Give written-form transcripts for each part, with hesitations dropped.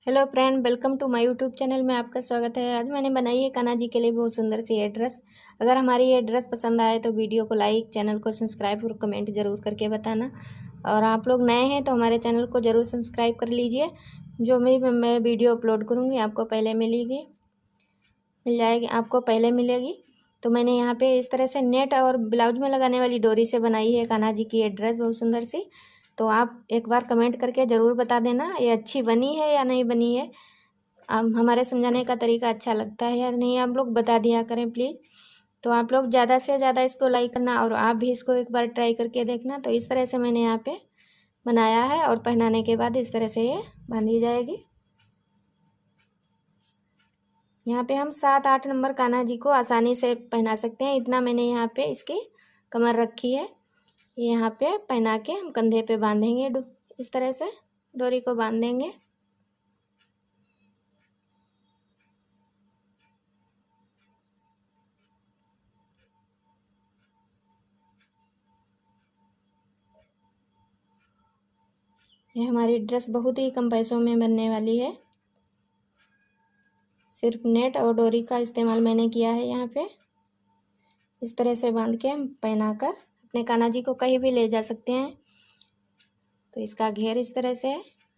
Hello friend, welcome to my YouTube channel में आपका स्वागत है। आज मैंने बनाई है कान्हा जी के लिए बहुत सुंदर सी ये ड्रेस। अगर हमारी ये ड्रेस पसंद आए तो वीडियो को लाइक, चैनल को सब्सक्राइब और कमेंट ज़रूर करके बताना। और आप लोग नए हैं तो हमारे चैनल को ज़रूर सब्सक्राइब कर लीजिए। जो मैं वीडियो अपलोड करूँगी आपको पहले मिल जाएगी, आपको पहले मिलेगी। तो मैंने यहाँ पे इस तरह से नेट और ब्लाउज में लगाने वाली डोरी से बनाई है कान्हा जी की ये ड्रेस बहुत सुंदर सी। तो आप एक बार कमेंट करके ज़रूर बता देना ये अच्छी बनी है या नहीं बनी है। अब हमारे समझाने का तरीका अच्छा लगता है या नहीं आप लोग बता दिया करें प्लीज़। तो आप लोग ज़्यादा से ज़्यादा इसको लाइक करना और आप भी इसको एक बार ट्राई करके देखना। तो इस तरह से मैंने यहाँ पे बनाया है और पहनाने के बाद इस तरह से ये बांधी जाएगी। यहाँ पे हम 7-8 नंबर कान्हा जी को आसानी से पहना सकते हैं। इतना मैंने यहाँ पे इसकी कमर रखी है। यहाँ पे पहना के हम कंधे पे बांधेंगे, इस तरह से डोरी को बांध देंगे। ये हमारी ड्रेस बहुत ही कम पैसों में बनने वाली है। सिर्फ नेट और डोरी का इस्तेमाल मैंने किया है। यहाँ पे इस तरह से बांध के हम पहनाकर अपने कान्हा जी को कहीं भी ले जा सकते हैं। तो इसका घेर इस तरह से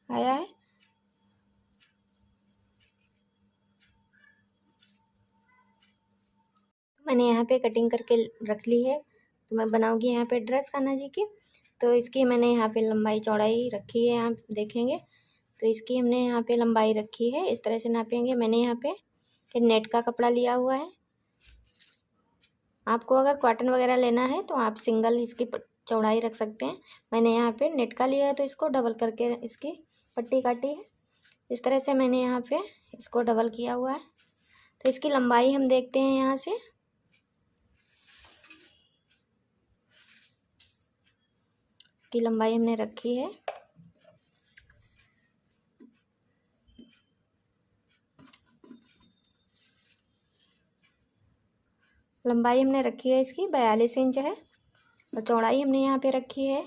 आया है। मैंने यहाँ पे कटिंग करके रख ली है। तो मैं बनाऊंगी यहाँ पे ड्रेस कान्हा जी की। तो इसकी मैंने यहाँ पे लंबाई चौड़ाई रखी है, आप देखेंगे। तो इसकी हमने यहाँ पे लंबाई रखी है, इस तरह से नापेंगे। मैंने यहाँ पे नेट का कपड़ा लिया हुआ है। आपको अगर कॉटन वगैरह लेना है तो आप सिंगल इसकी चौड़ाई रख सकते हैं। मैंने यहाँ पे नेट का लिया है तो इसको डबल करके इसकी पट्टी काटी है। इस तरह से मैंने यहाँ पे इसको डबल किया हुआ है। तो इसकी लंबाई हम देखते हैं यहाँ से। इसकी लंबाई हमने रखी है। लंबाई हमने रखी है इसकी 42 इंच है। और चौड़ाई हमने यहाँ पे रखी है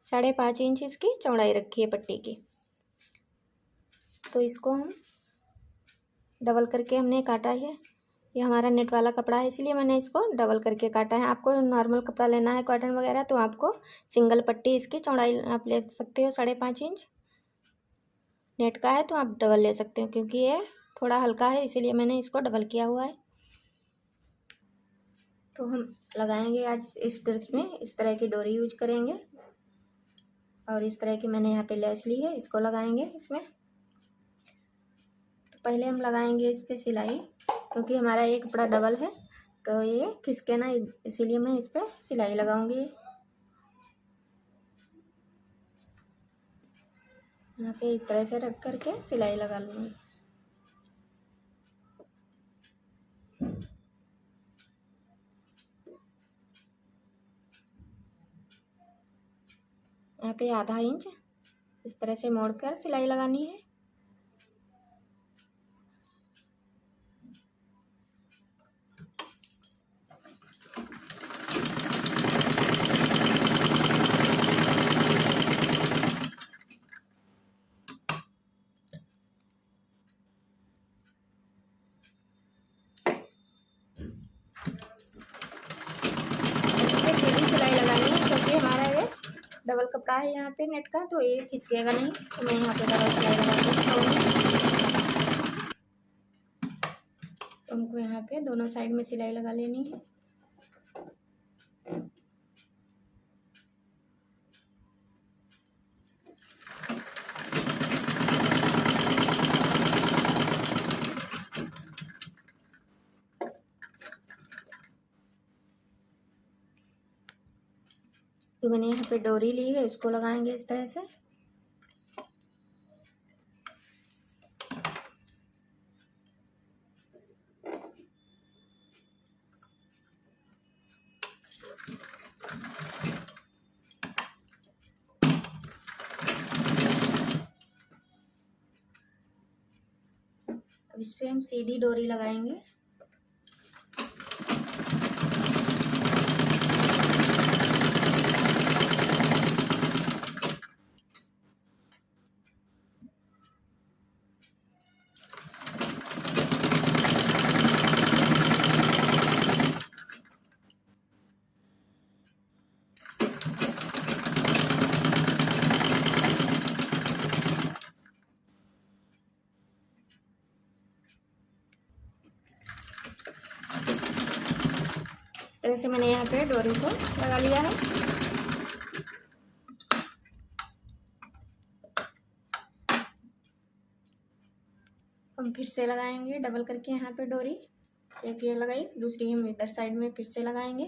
5.5 इंच इसकी चौड़ाई रखी है पट्टी की। तो इसको हम डबल करके हमने काटा है। ये हमारा नेट वाला कपड़ा है इसलिए मैंने इसको डबल करके काटा है। आपको नॉर्मल कपड़ा लेना है कॉटन वगैरह तो आपको सिंगल पट्टी इसकी चौड़ाई आप ले सकते हो 5.5 इंच। नेट का है तो आप डबल ले सकते हो क्योंकि ये थोड़ा हल्का है इसीलिए मैंने इसको डबल किया हुआ है। तो हम लगाएंगे आज इस ड्रेस में इस तरह की डोरी यूज करेंगे। और इस तरह की मैंने यहाँ पे लेस ली है, इसको लगाएंगे इसमें। तो पहले हम लगाएंगे इस पर सिलाई क्योंकि हमारा ये कपड़ा डबल है तो ये खिसके ना, इसीलिए मैं इस पर सिलाई लगाऊंगी। यहाँ पे इस तरह से रख करके सिलाई लगा लूँगी। यहाँ पे आधा इंच इस तरह से मोड़कर सिलाई लगानी है। सीधी सिलाई लगानी है क्योंकि हमारा ये डबल कपड़ा है यहाँ पे नेट का तो ये खिसकेगा नहीं। तो मैं यहाँ पे डबल सिलाई लगा तो हमको यहाँ पे दोनों साइड में सिलाई लगा लेनी है। जो मैंने यहाँ पे डोरी ली है उसको लगाएंगे इस तरह से। अब इस पे हम सीधी डोरी लगाएंगे। तरह से मैंने यहाँ पे डोरी को लगा लिया है। हम फिर से लगाएंगे डबल करके यहाँ पे डोरी। एक ये लगाई, दूसरी हम इधर साइड में फिर से लगाएंगे।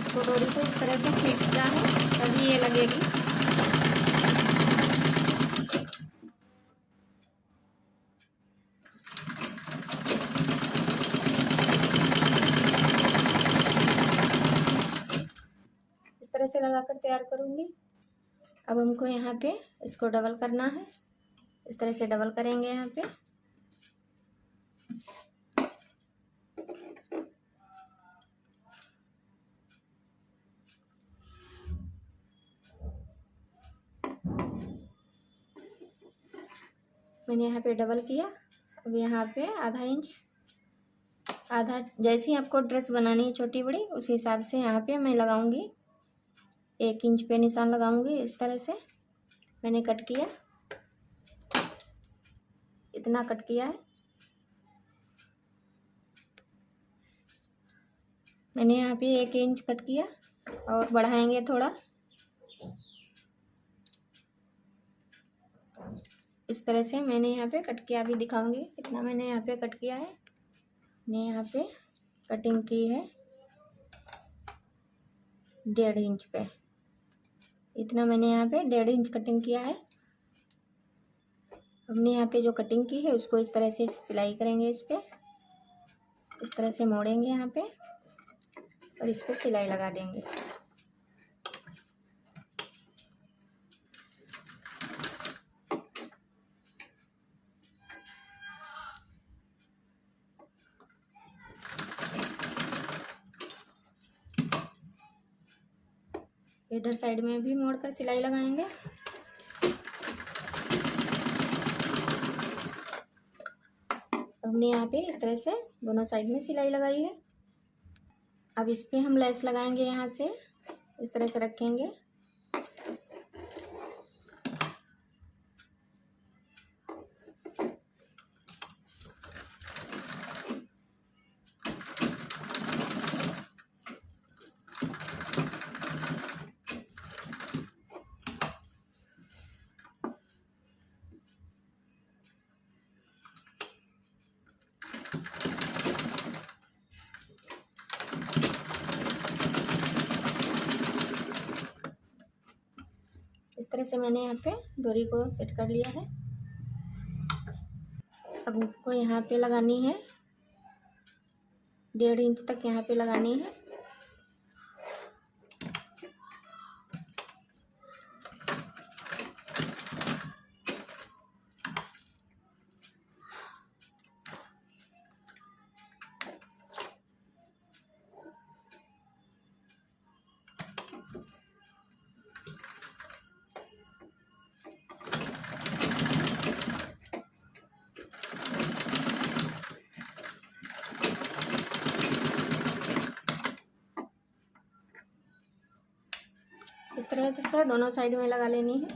तो डोरी को इस तरह से खींचना है तभी ये लगेगी। इस तरह से लगाकर तैयार करूँगी। अब हमको यहाँ पे इसको डबल करना है। इस तरह से डबल करेंगे यहाँ पे। मैंने यहाँ पे डबल किया। अब यहाँ पे आधा इंच, आधा, जैसी आपको ड्रेस बनानी है छोटी बड़ी उस हिसाब से यहाँ पे मैं लगाऊंगी। 1 इंच पे निशान लगाऊंगी। इस तरह से मैंने कट किया, इतना कट किया है मैंने यहाँ पे। 1 इंच कट किया और बढ़ाएंगे थोड़ा। इस तरह से मैंने यहाँ पे कट किया, अभी दिखाऊंगी कितना मैंने यहाँ पे कट किया है। मैंने यहाँ पे कटिंग की है 1.5 इंच पे। इतना मैंने यहाँ पे 1.5 इंच कटिंग किया है। हमने यहाँ पे जो कटिंग की है उसको इस तरह से सिलाई करेंगे। इस पे इस तरह से मोड़ेंगे यहाँ पे और इस पे सिलाई लगा देंगे। इधर साइड में भी मोड़कर सिलाई लगाएंगे। हमने यहाँ पे इस तरह से दोनों साइड में सिलाई लगाई है। अब इस पे हम लेस लगाएंगे। यहाँ से इस तरह से रखेंगे। इस तरह से मैंने यहाँ पे डोरी को सेट कर लिया है। अब हमको यहाँ पे लगानी है 1.5 इंच तक यहाँ पे लगानी है। इस तरह से दोनों साइड में लगा लेनी है।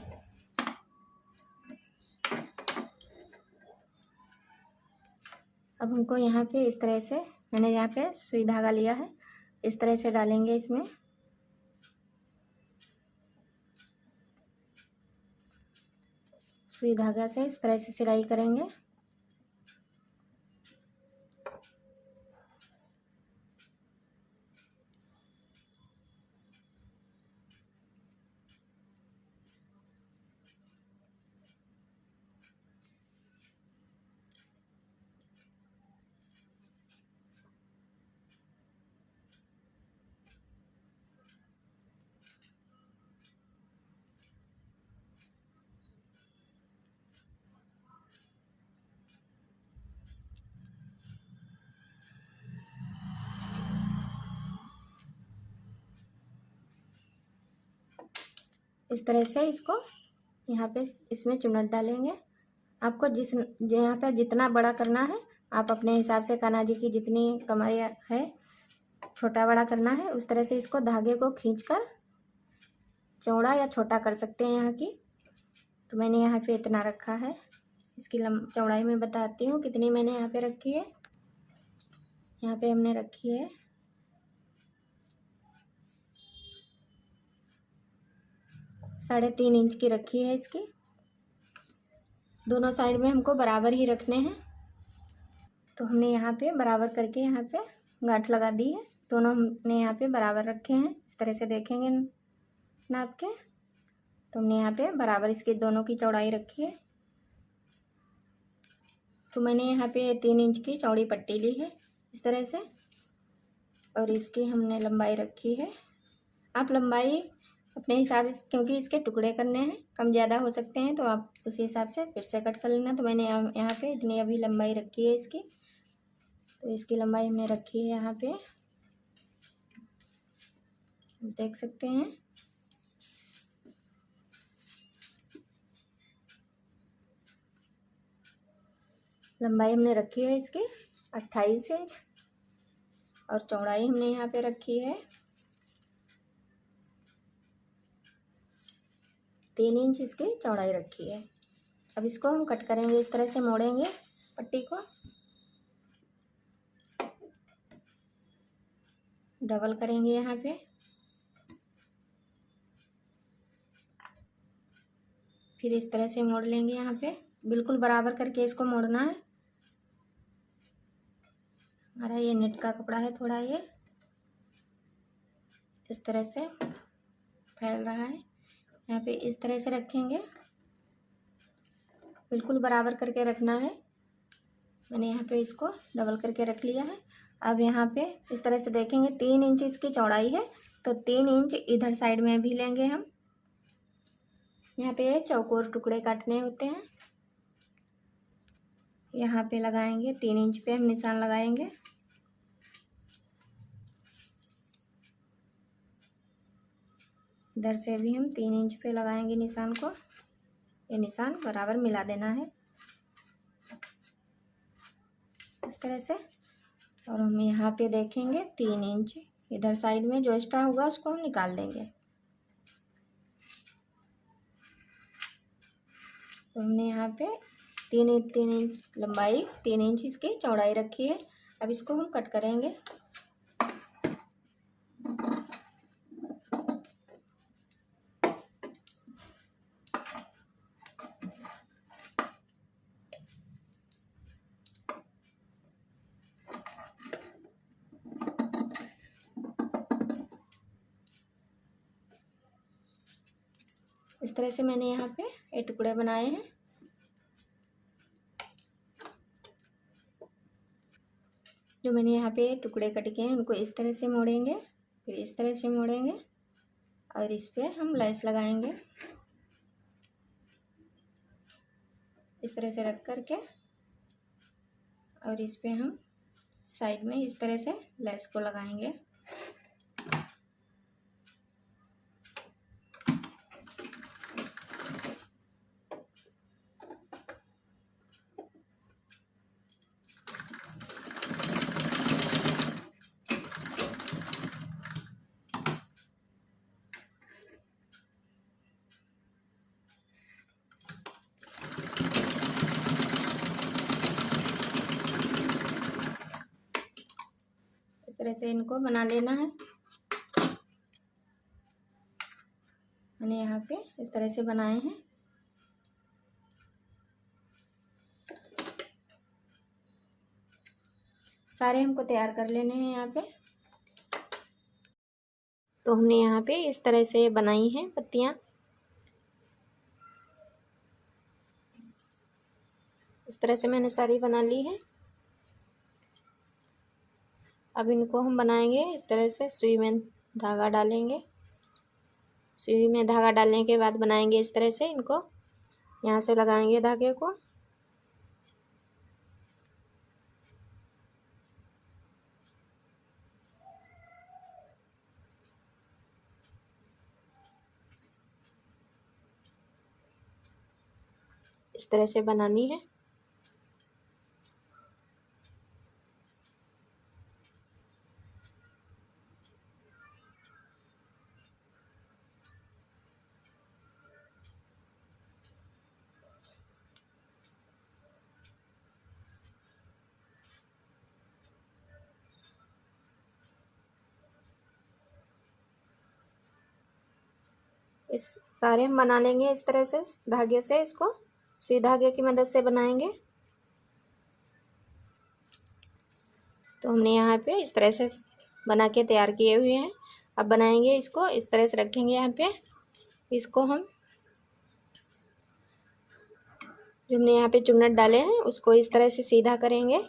अब हमको यहाँ पे इस तरह से, मैंने यहाँ पे सुई धागा लिया है, इस तरह से डालेंगे इसमें। सुई धागा से इस तरह से सिलाई करेंगे। इस तरह से इसको यहाँ पे इसमें चुन्नट डालेंगे। आपको यहाँ पे जितना बड़ा करना है आप अपने हिसाब से, कान्हा जी की जितनी कमर है छोटा बड़ा करना है उस तरह से इसको धागे को खींचकर चौड़ा या छोटा कर सकते हैं यहाँ की। तो मैंने यहाँ पे इतना रखा है। इसकी चौड़ाई में बताती हूँ कितनी मैंने यहाँ पे रखी है। यहाँ पे हमने रखी है 3.5 इंच की रखी है इसकी। दोनों साइड में हमको बराबर ही रखने हैं। तो हमने यहाँ पे बराबर करके यहाँ पे गांठ लगा दी है। दोनों हमने यहाँ पे बराबर रखे हैं। इस तरह से देखेंगे नाप के, तो हमने यहाँ पे बराबर इसके दोनों की चौड़ाई रखी है। तो मैंने यहाँ पे 3 इंच की चौड़ी पट्टी ली है इस तरह से, और इसकी हमने लंबाई रखी है। आप लंबाई अपने हिसाब से, क्योंकि इसके टुकड़े करने हैं, कम ज़्यादा हो सकते हैं, तो आप उसी हिसाब से फिर से कट कर लेना। तो मैंने यहाँ पे इतनी अभी लंबाई रखी है इसकी। तो इसकी लंबाई हमने रखी है यहाँ पे, देख सकते हैं। लंबाई हमने रखी है इसकी 28 इंच, और चौड़ाई हमने यहाँ पे रखी है 3 इंच इसकी चौड़ाई रखी है। अब इसको हम कट करेंगे, इस तरह से मोड़ेंगे पट्टी को, डबल करेंगे यहाँ पे, फिर इस तरह से मोड़ लेंगे। यहाँ पे बिल्कुल बराबर करके इसको मोड़ना है। हमारा ये नेट का कपड़ा है, थोड़ा ये इस तरह से फैल रहा है। यहाँ पे इस तरह से रखेंगे, बिल्कुल बराबर करके रखना है। मैंने यहाँ पे इसको डबल करके रख लिया है। अब यहाँ पे इस तरह से देखेंगे, 3 इंच इसकी चौड़ाई है, तो 3 इंच इधर साइड में भी लेंगे हम। यहाँ पे चौकोर टुकड़े काटने होते हैं, यहाँ पे लगाएंगे 3 इंच पे हम निशान लगाएंगे। इधर से भी हम 3 इंच पे लगाएंगे निशान को। ये निशान बराबर मिला देना है इस तरह से। और हम यहाँ पे देखेंगे 3 इंच इधर साइड में जो एक्स्ट्रा होगा उसको हम निकाल देंगे। तो हमने यहाँ पे 3 इंच लंबाई, 3 इंच इसकी चौड़ाई रखी है। अब इसको हम कट करेंगे। इस तरह से मैंने यहाँ पे ये टुकड़े बनाए हैं। जो मैंने यहाँ पे टुकड़े कट किए हैं उनको इस तरह से मोड़ेंगे, फिर इस तरह से मोड़ेंगे, और इस पे हम लेस लगाएंगे इस तरह से रख करके, और इस पे हम साइड में इस तरह से लेस को लगाएंगे। इस तरह से इनको बना लेना है। मैंने यहाँ पे इस तरह से बनाए हैं। सारे हमको तैयार कर लेने हैं यहाँ पे। तो हमने यहाँ पे इस तरह से बनाई हैं पत्तियाँ। इस तरह से मैंने सारी बना ली है। अब इनको हम बनाएंगे इस तरह से, सुई में धागा डालेंगे। सुई में धागा डालने के बाद बनाएंगे इस तरह से इनको। यहाँ से लगाएंगे धागे को, इस तरह से बनानी है। इस सारे हम बना लेंगे इस तरह से धागे से, इसको सुई धागे की मदद से बनाएंगे। तो हमने यहाँ पे इस तरह से बना के तैयार किए हुए हैं। अब बनाएंगे इसको, इस तरह से रखेंगे यहाँ पे। इसको हम जो हमने यहाँ पे चुन्नट डाले हैं उसको इस तरह से सीधा करेंगे।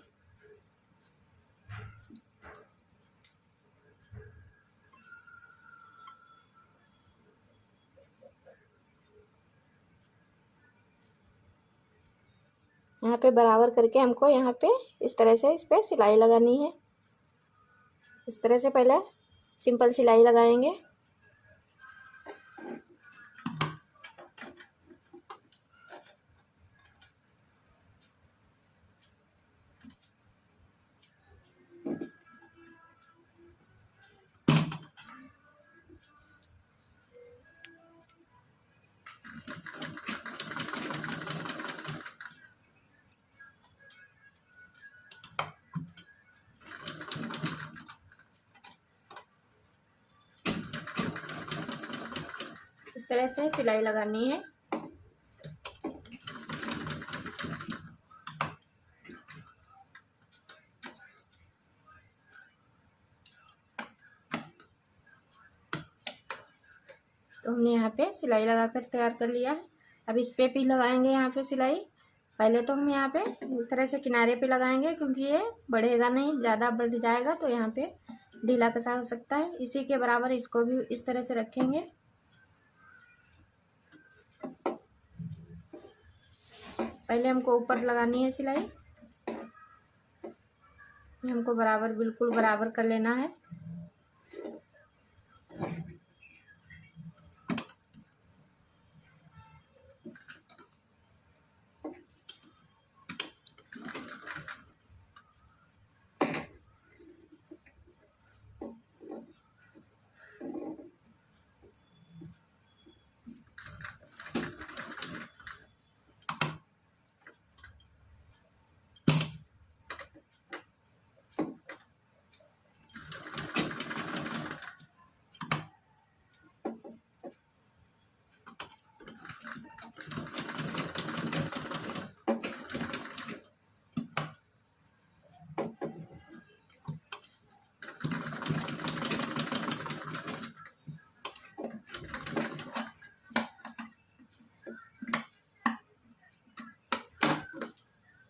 यहाँ पे बराबर करके हमको यहाँ पे इस तरह से इस पे सिलाई लगानी है। इस तरह से पहले सिंपल सिलाई लगाएंगे। इस तरह से सिलाई लगानी है। तो हमने यहाँ पे सिलाई लगाकर तैयार कर लिया है। अब इस पे भी लगाएंगे यहाँ पे सिलाई। पहले तो हम यहाँ पे इस तरह से किनारे पे लगाएंगे, क्योंकि ये बढ़ेगा नहीं, ज़्यादा बढ़ जाएगा तो यहाँ पे ढीला कसा हो सकता है। इसी के बराबर इसको भी इस तरह से रखेंगे। पहले हमको ऊपर लगानी है सिलाई, हमको बराबर बिल्कुल बराबर कर लेना है।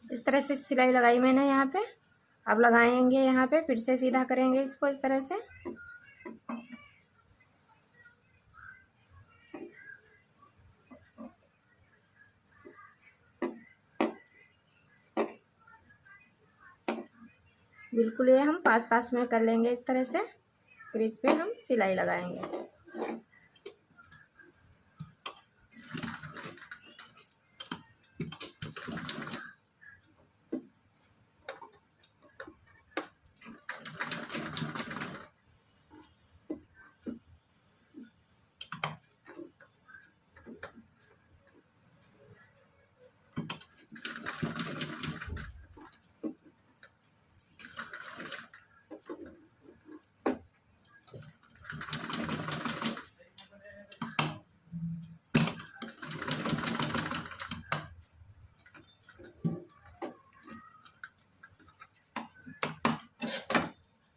इस तरह से सिलाई लगाई मैंने यहाँ पे। अब लगाएंगे यहाँ पे, फिर से सीधा करेंगे इसको इस तरह से। बिल्कुल ये हम पास पास में कर लेंगे इस तरह से, फिर इस पे हम सिलाई लगाएंगे।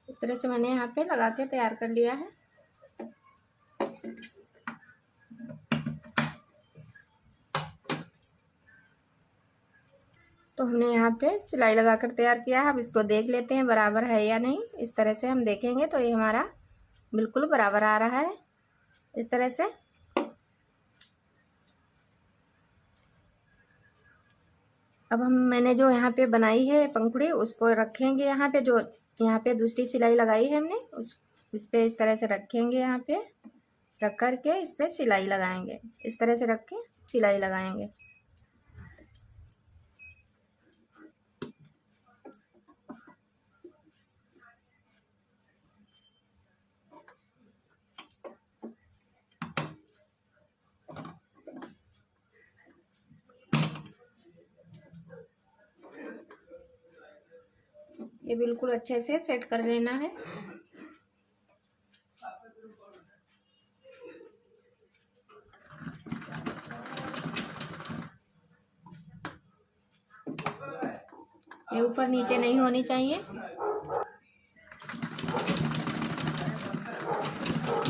इस तरह से मैंने यहाँ पे लगा के तैयार कर लिया है। तो हमने यहाँ पे सिलाई लगाकर तैयार किया है। अब इसको देख लेते हैं बराबर है या नहीं। इस तरह से हम देखेंगे तो ये हमारा बिल्कुल बराबर आ रहा है इस तरह से। अब मैंने जो यहाँ पे बनाई है पंखुड़ी उसको रखेंगे यहाँ पे, जो यहाँ पे दूसरी सिलाई लगाई है हमने उस पे इस तरह से रखेंगे। यहाँ पे रख कर के इस पे सिलाई लगाएंगे, इस तरह से रख के सिलाई लगाएंगे। ये बिल्कुल अच्छे से सेट कर लेना है। ये ऊपर नीचे नहीं होनी चाहिए।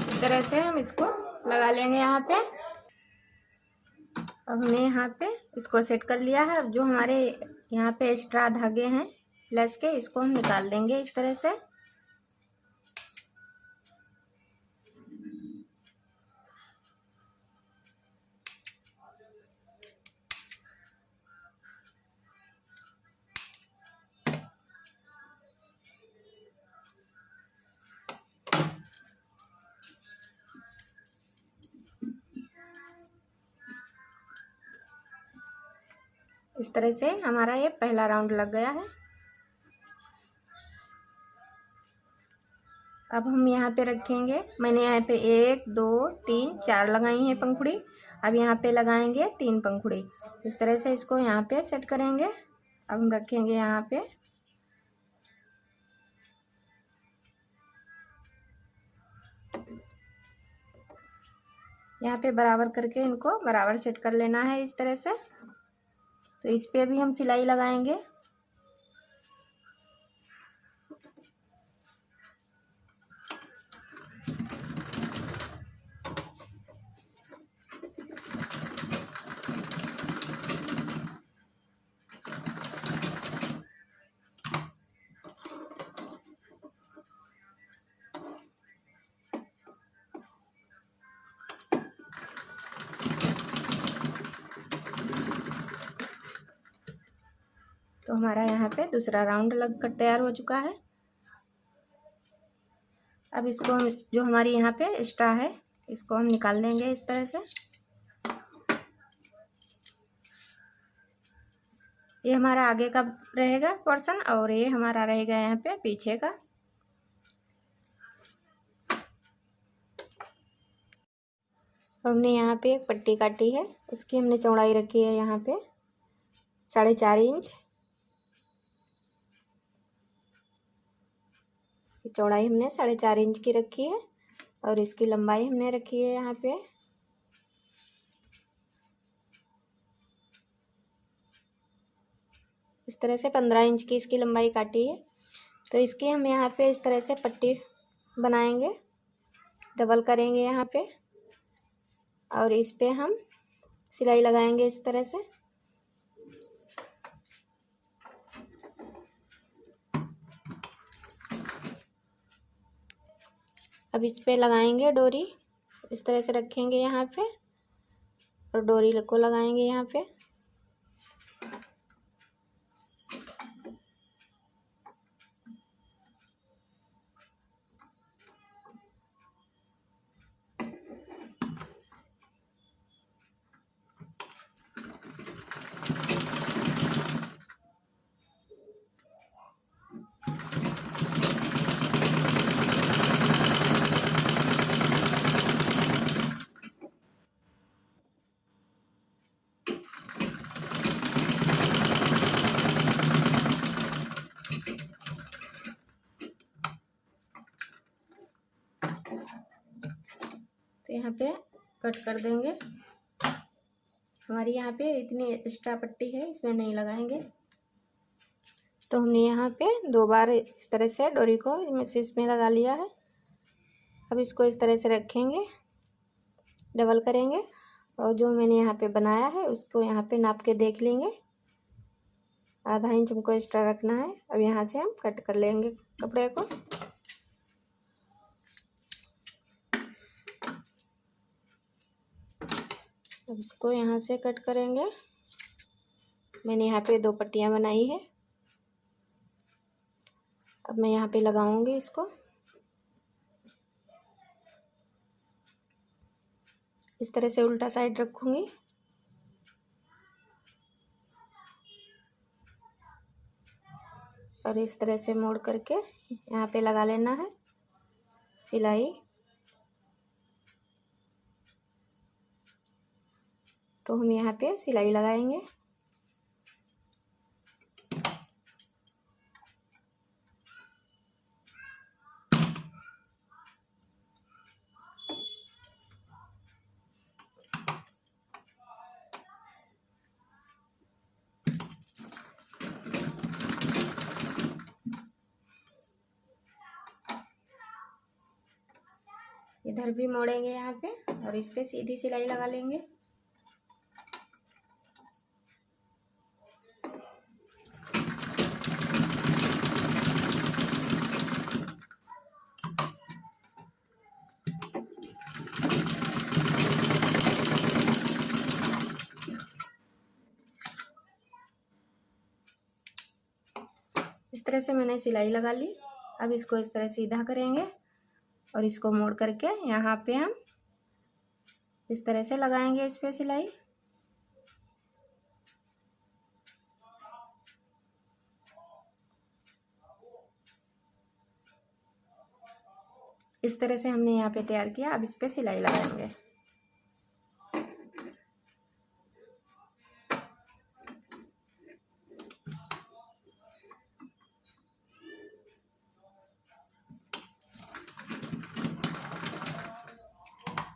इस तरह से हम इसको लगा लेंगे यहाँ पे। अब हमने यहाँ पे इसको सेट कर लिया है। अब जो हमारे यहाँ पे एक्स्ट्रा धागे हैं लेस के, इसको हम निकाल देंगे इस तरह से। इस तरह से हमारा ये पहला राउंड लग गया है। अब हम यहाँ पे रखेंगे, मैंने यहाँ पे 1 2 3 4 लगाई हैं पंखुड़ी। अब यहाँ पे लगाएंगे 3 पंखुड़ी। इस तरह से इसको यहाँ पे सेट करेंगे। अब हम रखेंगे यहाँ पे। यहाँ पे बराबर करके इनको बराबर सेट कर लेना है इस तरह से। तो इस पे भी हम सिलाई लगाएंगे। तो हमारा यहाँ पे दूसरा राउंड लग कर तैयार हो चुका है। अब इसको हम, जो हमारी यहाँ पे एक्स्ट्रा है, इसको हम निकाल देंगे इस तरह से। ये हमारा आगे का रहेगा पोर्शन और ये हमारा रहेगा यहाँ पे पीछे का। हमने यहाँ पे एक पट्टी काटी है, उसकी हमने चौड़ाई रखी है यहाँ पे 4.5 इंच। चौड़ाई हमने 4.5 इंच की रखी है और इसकी लंबाई हमने रखी है यहाँ पे इस तरह से 15 इंच की इसकी लंबाई काटी है। तो इसकी हम यहाँ पे इस तरह से पट्टी बनाएंगे, डबल करेंगे यहाँ पे और इस पे हम सिलाई लगाएंगे इस तरह से। अब इस पे लगाएंगे डोरी, इस तरह से रखेंगे यहाँ पे और डोरी को लगाएंगे यहाँ पे। तो यहाँ पे कट कर देंगे। हमारी यहाँ पे इतनी एक्स्ट्रा पट्टी है, इसमें नहीं लगाएंगे। तो हमने यहाँ पे 2 बार इस तरह से डोरी को इसमें लगा लिया है। अब इसको इस तरह से रखेंगे, डबल करेंगे और जो मैंने यहाँ पे बनाया है उसको यहाँ पे नाप के देख लेंगे। आधा इंच हमको एक्स्ट्रा रखना है। अब यहाँ से हम कट कर लेंगे कपड़े को। अब इसको यहाँ से कट करेंगे। मैंने यहाँ पे 2 पट्टियाँ बनाई है। अब मैं यहाँ पे लगाऊंगी इसको इस तरह से, उल्टा साइड रखूंगी और इस तरह से मोड़ करके यहाँ पे लगा लेना है सिलाई। तो हम यहाँ पे सिलाई लगाएंगे। इधर भी मोड़ेंगे यहाँ पे और इस पे सीधी सिलाई लगा लेंगे। इस तरह से मैंने सिलाई लगा ली। अब इसको इस तरह सीधा करेंगे और इसको मोड़ करके यहाँ पे हम इस तरह से लगाएंगे इस पे सिलाई। इस तरह से हमने यहाँ पे तैयार किया। अब इस पे सिलाई लगाएंगे।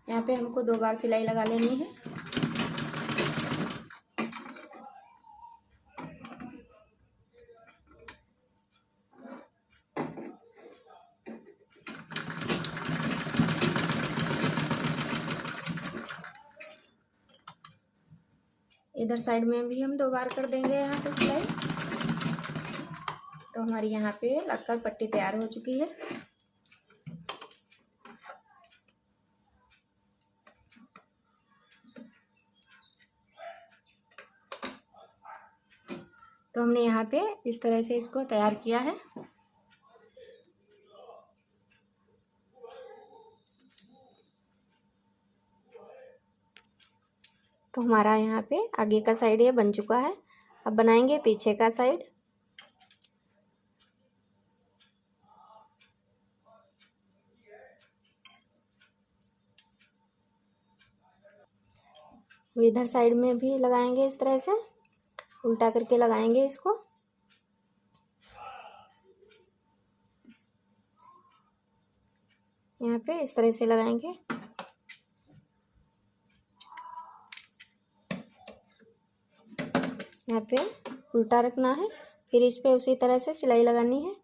यहाँ पे हमको 2 बार सिलाई लगा लेनी है। इधर साइड में भी हम 2 बार कर देंगे यहाँ पे सिलाई। तो हमारी यहाँ पे लगकर पट्टी तैयार हो चुकी है। तो हमने यहाँ पे इस तरह से इसको तैयार किया है। तो हमारा यहाँ पे आगे का साइड ये बन चुका है। अब बनाएंगे पीछे का साइड। इधर साइड में भी लगाएंगे इस तरह से, उल्टा करके लगाएंगे इसको। यहाँ पे इस तरह से लगाएंगे। यहाँ पे उल्टा रखना है, फिर इस पे उसी तरह से सिलाई लगानी है।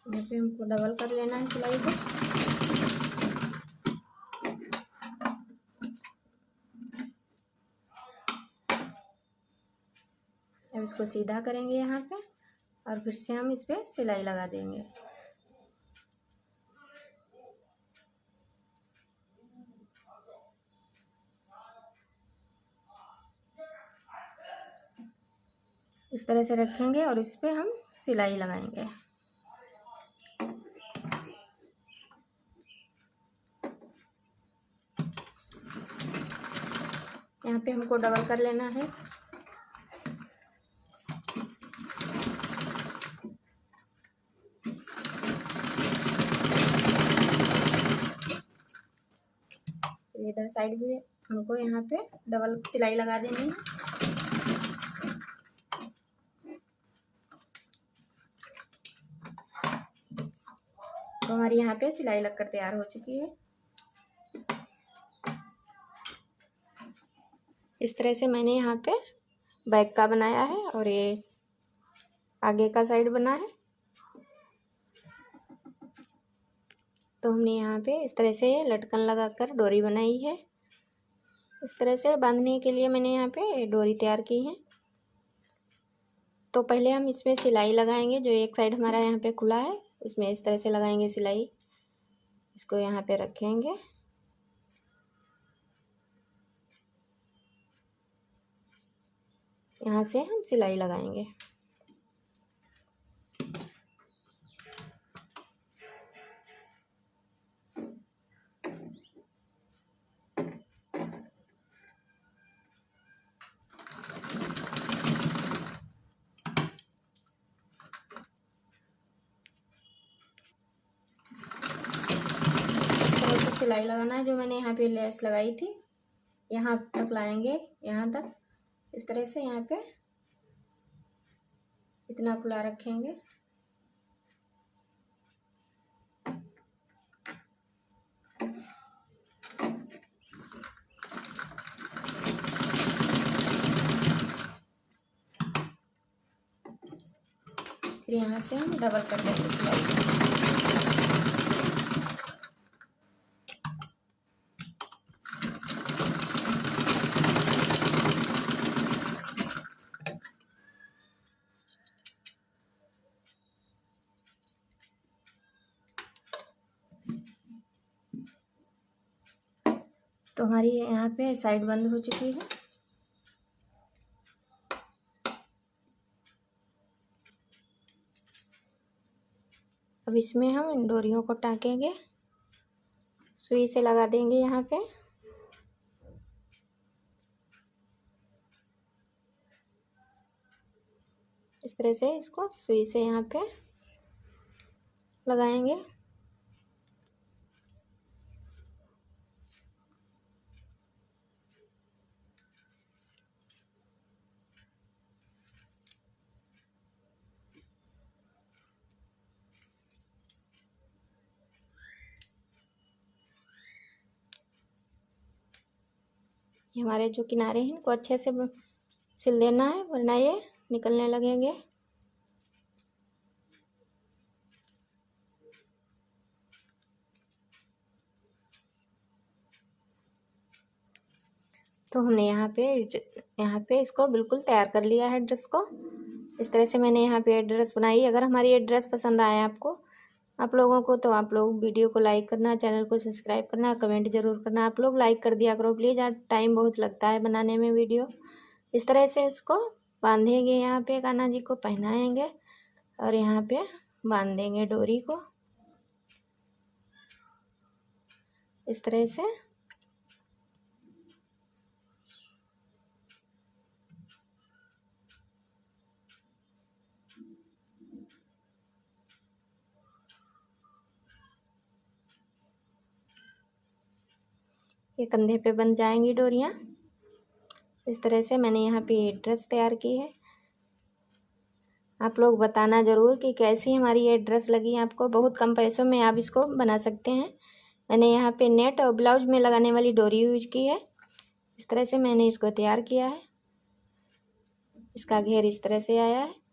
यहाँ पे हमको डबल कर लेना है सिलाई को। अब इसको सीधा करेंगे यहाँ पे और फिर से हम इस पे सिलाई लगा देंगे। इस तरह से रखेंगे और इस पे हम सिलाई लगाएंगे। यहाँ पे हमको डबल कर लेना है। इधर साइड भी हमको यहाँ पे डबल सिलाई लगा देनी है। तो हमारी यहाँ पे सिलाई लगकर तैयार हो चुकी है। इस तरह से मैंने यहाँ पे बैक का बनाया है और ये आगे का साइड बना है। तो हमने यहाँ पे इस तरह से लटकन लगाकर डोरी बनाई है। इस तरह से बांधने के लिए मैंने यहाँ पे डोरी तैयार की है। तो पहले हम इसमें सिलाई लगाएंगे। जो एक साइड हमारा यहाँ पे खुला है उसमें इस तरह से लगाएंगे सिलाई। इसको यहाँ पे रखेंगे। यहाँ से हम सिलाई लगाएंगे। सिलाई लगाना है। जो मैंने यहाँ पे लेस लगाई थी यहाँ तक लाएंगे, यहाँ तक इस तरह से यहाँ पे इतना खुला रखेंगे। फिर यहाँ से हम डबल कर देंगे सिलाई। तो हमारी यहाँ पे साइड बंद हो चुकी है। अब इसमें हम इन डोरियों को टाँकेंगे, सुई से लगा देंगे यहाँ पे। इस तरह से इसको सुई से यहाँ पे लगाएंगे। ये हमारे जो किनारे हैं इनको अच्छे से सिल देना है, वरना ये निकलने लगेंगे। तो हमने यहाँ पे इसको बिल्कुल तैयार कर लिया है ड्रेस को। इस तरह से मैंने यहाँ पे ड्रेस बनाई। अगर हमारी ये ड्रेस पसंद आए आपको, आप लोगों को, तो आप लोग वीडियो को लाइक करना, चैनल को सब्सक्राइब करना, कमेंट जरूर करना। आप लोग लाइक कर दिया करो प्लीज़, आज टाइम बहुत लगता है बनाने में वीडियो। इस तरह से इसको बांधेंगे, यहाँ पे कान्हा जी को पहनाएंगे और यहाँ पे बांध देंगे डोरी को इस तरह से। ये कंधे पे बन जाएंगी डोरियाँ। इस तरह से मैंने यहाँ पे ये ड्रेस तैयार की है। आप लोग बताना ज़रूर कि कैसी हमारी ये ड्रेस लगी आपको। बहुत कम पैसों में आप इसको बना सकते हैं। मैंने यहाँ पे नेट और ब्लाउज में लगाने वाली डोरी यूज की है। इस तरह से मैंने इसको तैयार किया है। इसका घेर इस तरह से आया है।